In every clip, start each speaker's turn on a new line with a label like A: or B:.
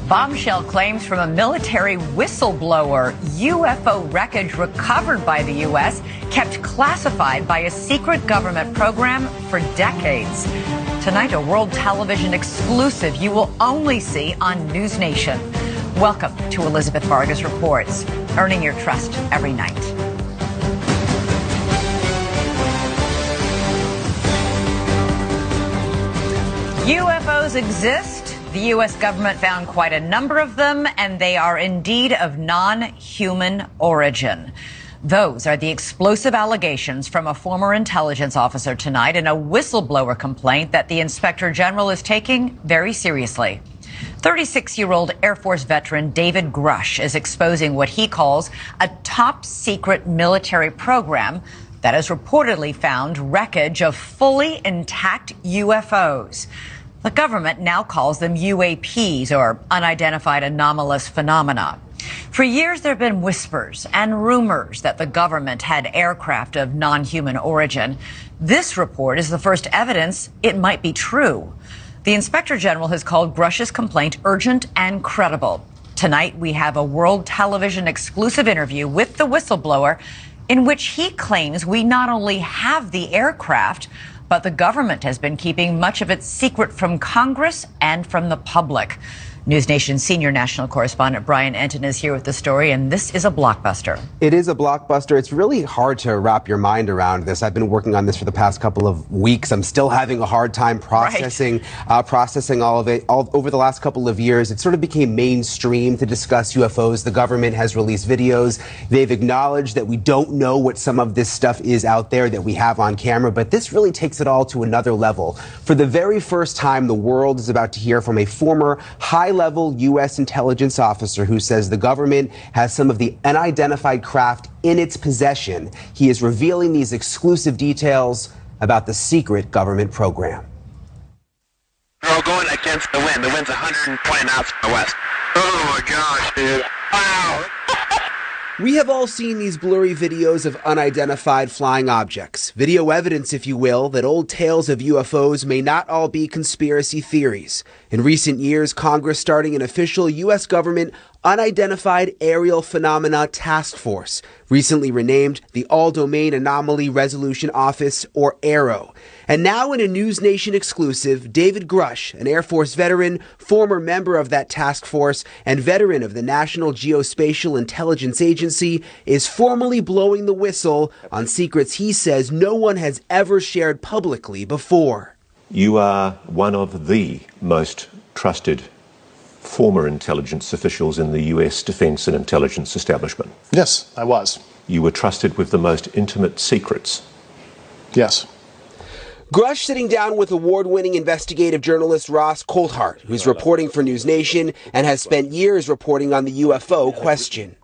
A: Bombshell claims from a military whistleblower. UFO wreckage recovered by the U.S. kept classified by a secret government program for decades. Tonight, a world television exclusive you will only see on News Nation. Welcome to Elizabeth Vargas Reports, earning your trust every night. UFOs exist. The U.S. government found quite a number of them, and they are indeed of non-human origin. Those are the explosive allegations from a former intelligence officer tonight in a whistleblower complaint that the Inspector General is taking very seriously. 36-year-old Air Force veteran David Grush is exposing what he calls a top-secret military program that has reportedly found wreckage of fully intact UFOs. The government now calls them UAPs, or unidentified anomalous phenomena. For years, there have been whispers and rumors that the government had aircraft of non-human origin. This report is the first evidence it might be true. The Inspector General has called Grush's complaint urgent and credible. Tonight, we have a world television exclusive interview with the whistleblower in which he claims we not only have the aircraft, but the government has been keeping much of its secret from Congress and from the public. News Nation's senior national correspondent Brian Enton is here with the story, and this is a blockbuster.
B: It is a blockbuster. It's really hard to wrap your mind around this. I've been working on this for the past couple of weeks. I'm still having a hard time processing all of it. Over the last couple of years, it sort of became mainstream to discuss UFOs. The government has released videos. They've acknowledged that we don't know what some of this stuff is out there that we have on camera, but this really takes it all to another level. For the very first time, the world is about to hear from a former high-level U.S. intelligence officer who says the government has some of the unidentified craft in its possession. He is revealing these exclusive details about the secret government program.
C: We're all going against the wind. The wind's 120 knots from the west. Oh my gosh, dude. Wow.
B: We have all seen these blurry videos of unidentified flying objects. Video evidence, if you will, that old tales of UFOs may not all be conspiracy theories. In recent years, Congress starting an official U.S. government Unidentified Aerial Phenomena Task Force, recently renamed the All-Domain Anomaly Resolution Office, or AARO. And now in a News Nation exclusive, David Grush, an Air Force veteran, former member of that task force, and veteran of the National Geospatial Intelligence Agency, is formally blowing the whistle on secrets he says no one has ever shared publicly before.
D: You are one of the most trusted former intelligence officials in the U.S. defense and intelligence establishment.
E: Yes, I was.
D: You were trusted with the most intimate secrets.
E: Yes.
B: Grush sitting down with award-winning investigative journalist Ross Coulthart, who's reporting for News Nation and has spent years reporting on the UFO question.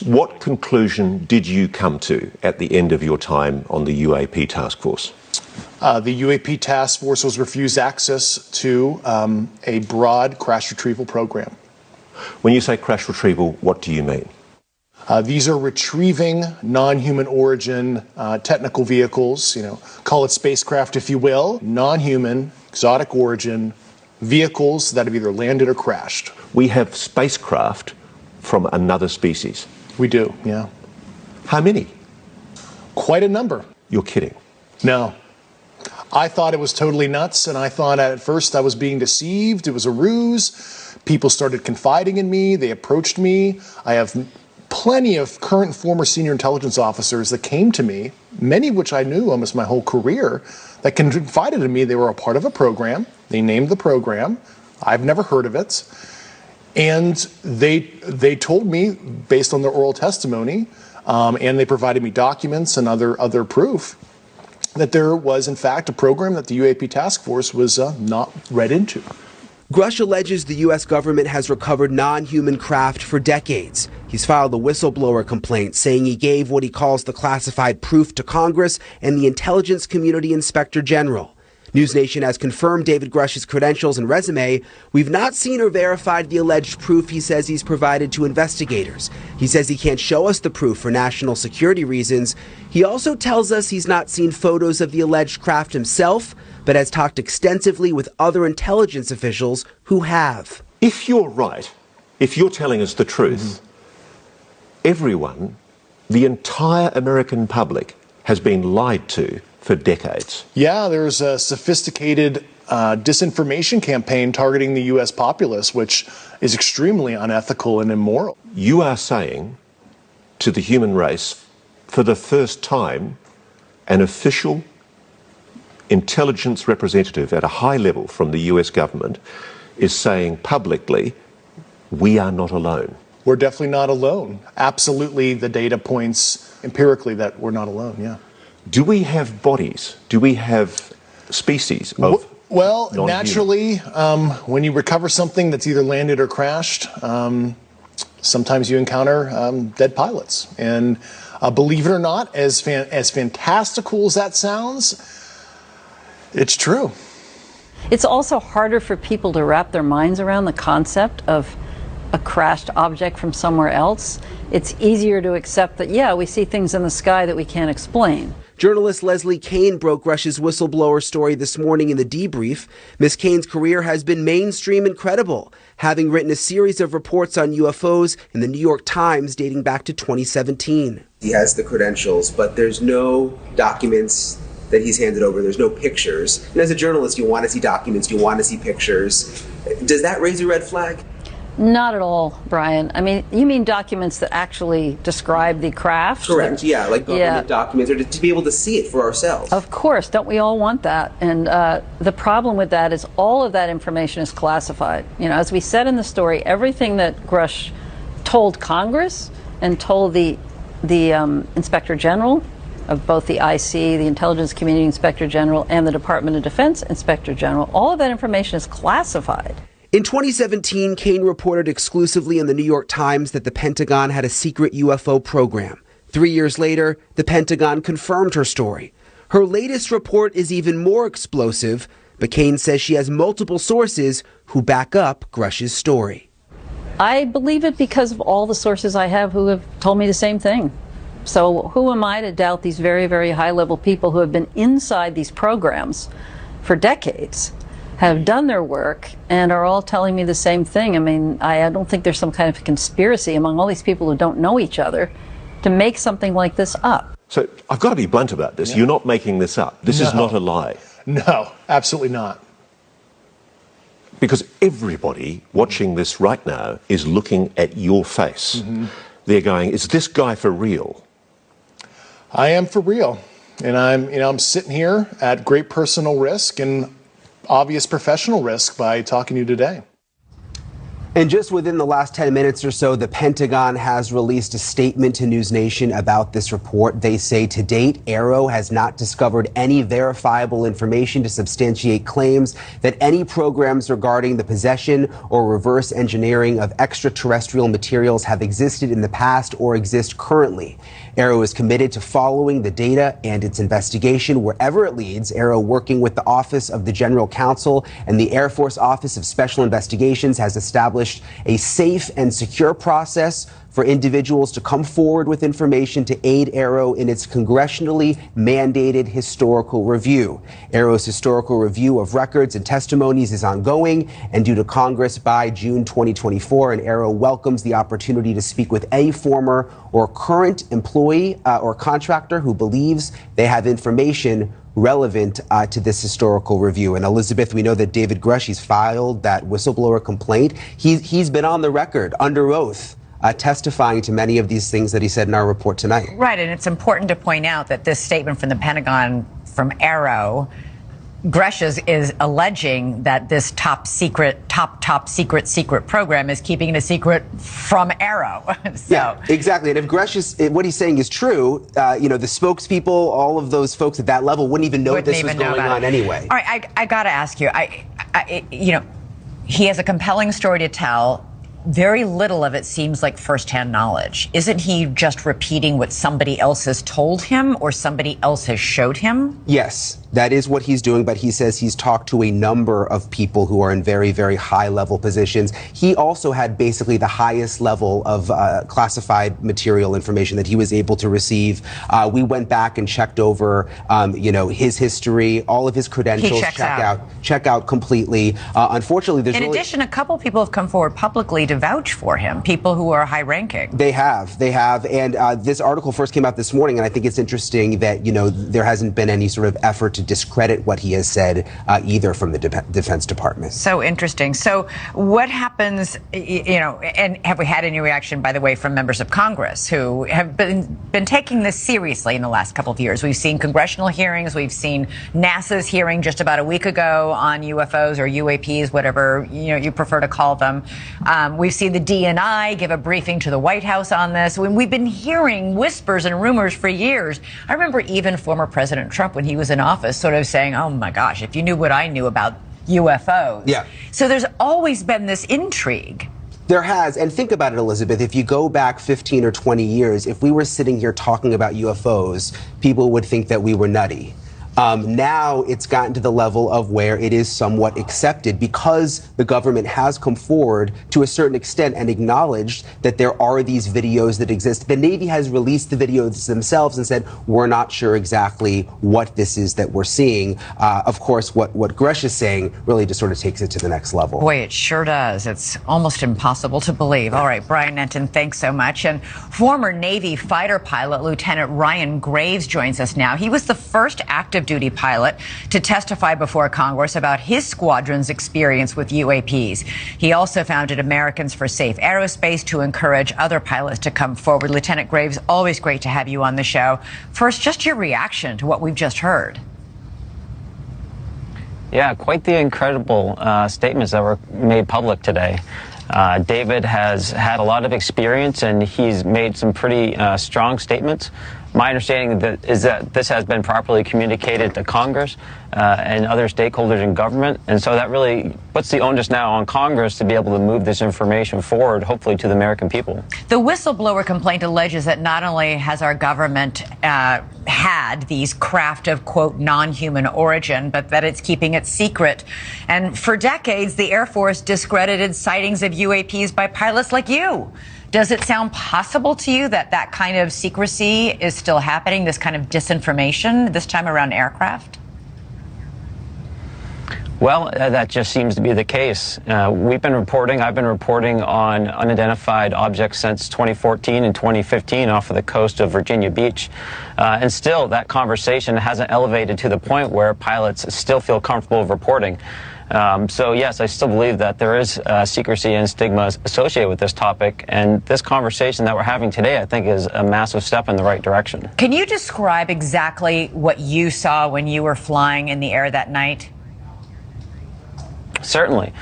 D: What conclusion did you come to at the end of your time on the UAP task force?
E: The UAP task force was refused access to a broad crash retrieval program.
D: When you say crash retrieval, what do you mean?
E: These are retrieving non-human origin technical vehicles, call it spacecraft if you will, non-human, exotic origin vehicles that have either landed or crashed.
D: We have spacecraft from another species.
E: We do, yeah.
D: How many?
E: Quite a number.
D: You're kidding.
E: No. I thought it was totally nuts, and I thought at first I was being deceived. It was a ruse. People started confiding in me. They approached me. I have plenty of current and former senior intelligence officers that came to me, many of which I knew almost my whole career, that confided in me they were a part of a program. They named the program. I've never heard of it. And they told me, based on their oral testimony, and they provided me documents and other proof, that there was, in fact, a program that the UAP task force was not read into.
B: Grush alleges the U.S. government has recovered non-human craft for decades. He's filed a whistleblower complaint saying he gave what he calls the classified proof to Congress and the intelligence community inspector general. News Nation has confirmed David Grush's credentials and resume. We've not seen or verified the alleged proof he says he's provided to investigators. He says he can't show us the proof for national security reasons. He also tells us he's not seen photos of the alleged craft himself, but has talked extensively with other intelligence officials who have.
D: If you're right, if you're telling us the truth, everyone, the entire American public, has been lied to for decades.
E: Yeah, there's a sophisticated disinformation campaign targeting the U.S. populace, which is extremely unethical and immoral.
D: You are saying to the human race, for the first time, an official intelligence representative at a high level from the US government is saying publicly, we are not alone.
E: We're definitely not alone. Absolutely, the data points empirically that we're not alone, yeah.
D: Do we have bodies? Do we have species of
E: Well,
D: non-human?
E: naturally, when you recover something that's either landed or crashed, sometimes you encounter dead pilots. And believe it or not, as fantastical as that sounds, it's true.
F: It's also harder for people to wrap their minds around the concept of a crashed object from somewhere else. It's easier to accept that, yeah, we see things in the sky that we can't explain.
B: Journalist Leslie Kean broke Rush's whistleblower story this morning in the debrief. Ms. Kean's career has been mainstream and credible, having written a series of reports on UFOs in the New York Times dating back to 2017. He has the credentials, but there's no documents that he's handed over. There's no pictures. And as a journalist, you want to see documents, you want to see pictures. Does that raise a red flag?
F: Not at all, Brian. I mean, you mean documents that actually describe the craft?
B: Correct, yeah, like government documents, or to be able to see it for ourselves.
F: Of course, don't we all want that? And the problem with that is all of that information is classified. You know, as we said in the story, everything that Grush told Congress and told the Inspector General of both the IC, the Intelligence Community Inspector General, and the Department of Defense Inspector General, all of that information is classified.
B: In 2017, Kean reported exclusively in the New York Times that the Pentagon had a secret UFO program. 3 years later, the Pentagon confirmed her story. Her latest report is even more explosive, but Kean says she has multiple sources who back up Grush's story.
F: I believe it because of all the sources I have who have told me the same thing. So who am I to doubt these very, very high-level people who have been inside these programs for decades, have done their work, and are all telling me the same thing? I mean, I don't think there's some kind of conspiracy among all these people who don't know each other to make something like this up.
D: So I've got to be blunt about this. Yeah. You're not making this up. This is not a lie.
E: No, absolutely not.
D: Because everybody watching this right now is looking at your face. They're going, is this guy for real?
E: I am for real. And I'm sitting here at great personal risk and obvious professional risk by talking to you today.
B: And just within the last 10 minutes or so, the Pentagon has released a statement to News Nation about this report. They say to date, AARO has not discovered any verifiable information to substantiate claims that any programs regarding the possession or reverse engineering of extraterrestrial materials have existed in the past or exist currently. AARO is committed to following the data and its investigation wherever it leads. AARO, working with the Office of the General Counsel and the Air Force Office of Special Investigations, has established a safe and secure process for individuals to come forward with information to aid AARO in its congressionally mandated historical review. AARO's historical review of records and testimonies is ongoing and due to Congress by June 2024, and AARO welcomes the opportunity to speak with any former or current employee or contractor who believes they have information relevant to this historical review. And Elizabeth, we know that David Grush, he's filed that whistleblower complaint. He's been on the record under oath testifying to many of these things that he said in our report tonight.
A: Right, and it's important to point out that this statement from the Pentagon, from AARO, Grush is alleging that this top secret program is keeping it a secret from AARO. So.
B: Yeah, exactly. And if Grush what he's saying is true, the spokespeople, all of those folks at that level wouldn't even know this was going on anyway.
A: All right, I got to ask you, he has a compelling story to tell. very little of it seems like firsthand knowledge. Isn't he just repeating what somebody else has told him or somebody else has showed him?
B: Yes, that is what he's doing, but he says he's talked to a number of people who are in very, very high-level positions. He also had basically the highest level of classified material information that he was able to receive. We went back and checked over, his history, all of his credentials. Check out completely. Unfortunately, there's
A: in addition, a couple people have come forward publicly to vouch for him, people who are high-ranking. They have, and this article first came out this morning, and I think it's interesting that, there hasn't been any sort of effort to discredit what he has said either from the Defense Department. So interesting. So what happens, and have we had any reaction, by the way, from members of Congress who have been taking this seriously in the last couple of years? We've seen congressional hearings. We've seen NASA's hearing just about a week ago on UFOs or UAPs, whatever you prefer to call them. We've seen the DNI give a briefing to the White House on this. We've been hearing whispers and rumors for years. I remember even former President Trump, when he was in office, sort of saying, oh my gosh, if you knew what I knew about UFOs. Yeah. So there's always been this intrigue.
B: There has, and think about it, Elizabeth, if you go back 15 or 20 years, if we were sitting here talking about UFOs, people would think that we were nutty. Now it's gotten to the level of where it is somewhat accepted because the government has come forward to a certain extent and acknowledged that there are these videos that exist. The Navy has released the videos themselves and said, we're not sure exactly what this is that we're seeing. Of course, what Gresh is saying really just sort of takes it to the next level.
A: Boy, it sure does. It's almost impossible to believe. All right, Brian Nenton, thanks so much. And former Navy fighter pilot Lieutenant Ryan Graves joins us now. He was the first active duty pilot to testify before Congress about his squadron's experience with UAPs. He also founded Americans for Safe Aerospace to encourage other pilots to come forward. Lieutenant Graves, always great to have you on the show. First, just your reaction to what we've just heard.
G: Yeah, quite the incredible statements that were made public today. David has had a lot of experience and he's made some pretty strong statements. My understanding is that this has been properly communicated to Congress and other stakeholders in government, and so that really puts the onus now on Congress to be able to move this information forward, hopefully to the American people.
A: The whistleblower complaint alleges that not only has our government had these craft of, quote, non-human origin, but that it's keeping it secret. And for decades, the Air Force discredited sightings of UAPs by pilots like you. Does it sound possible to you that that kind of secrecy is still happening, this kind of disinformation, this time around aircraft?
G: Well, that just seems to be the case. I've been reporting on unidentified objects since 2014 and 2015 off of the coast of Virginia Beach. And still, that conversation hasn't elevated to the point where pilots still feel comfortable reporting. So yes, I still believe that there is secrecy and stigma associated with this topic, and this conversation that we're having today, I think, is a massive step in the right direction.
A: Can you describe exactly what you saw when you were flying in the air that night?
G: Certainly.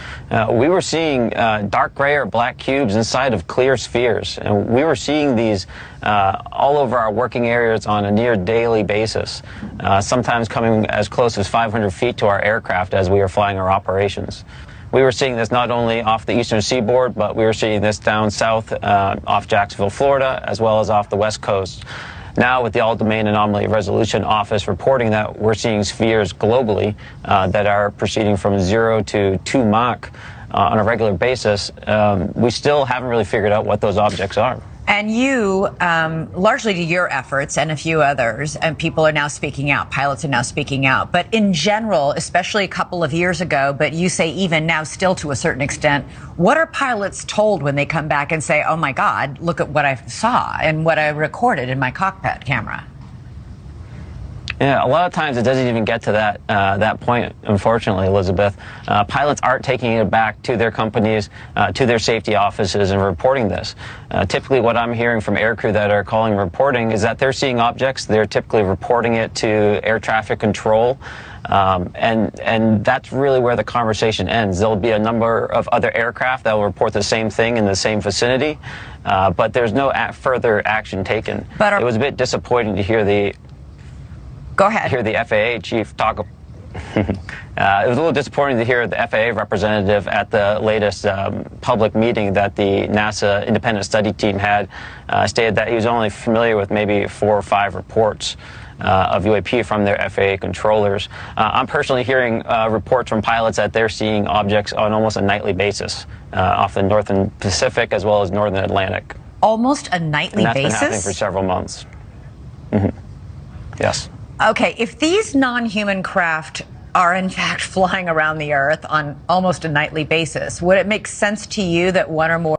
G: We were seeing dark gray or black cubes inside of clear spheres, and we were seeing these all over our working areas on a near daily basis, sometimes coming as close as 500 feet to our aircraft as we were flying our operations. We were seeing this not only off the eastern seaboard, but we were seeing this down south off Jacksonville, Florida, as well as off the west coast. Now, with the All-Domain Anomaly Resolution Office reporting that we're seeing spheres globally that are proceeding from 0 to 2 Mach on a regular basis, we still haven't really figured out what those objects are.
A: And you, largely to your efforts and a few others, and people are now speaking out, pilots are now speaking out. But in general, especially a couple of years ago, but you say even now still to a certain extent, what are pilots told when they come back and say, oh my God, look at what I saw and what I recorded in my cockpit camera?
G: Yeah, a lot of times it doesn't even get to that point, unfortunately, Elizabeth. Pilots aren't taking it back to their companies, to their safety offices and reporting this. Typically what I'm hearing from aircrew that are calling and reporting is that they're seeing objects, they're typically reporting it to air traffic control, and that's really where the conversation ends. There'll be a number of other aircraft that will report the same thing in the same vicinity, but there's no further action taken. But it was a bit disappointing to hear the
A: Go ahead.
G: Hear the FAA chief talk. It was a little disappointing to hear the FAA representative at the latest public meeting that the NASA independent study team had stated that he was only familiar with maybe 4 or 5 reports of UAP from their FAA controllers. I'm personally hearing reports from pilots that they're seeing objects on almost a nightly basis off the northern Pacific as well as northern Atlantic.
A: Almost a nightly
G: and that's
A: basis?
G: Been happening for several months. Yes.
A: Okay, if these non-human craft are in fact flying around the Earth on almost a nightly basis, would it make sense to you that one or more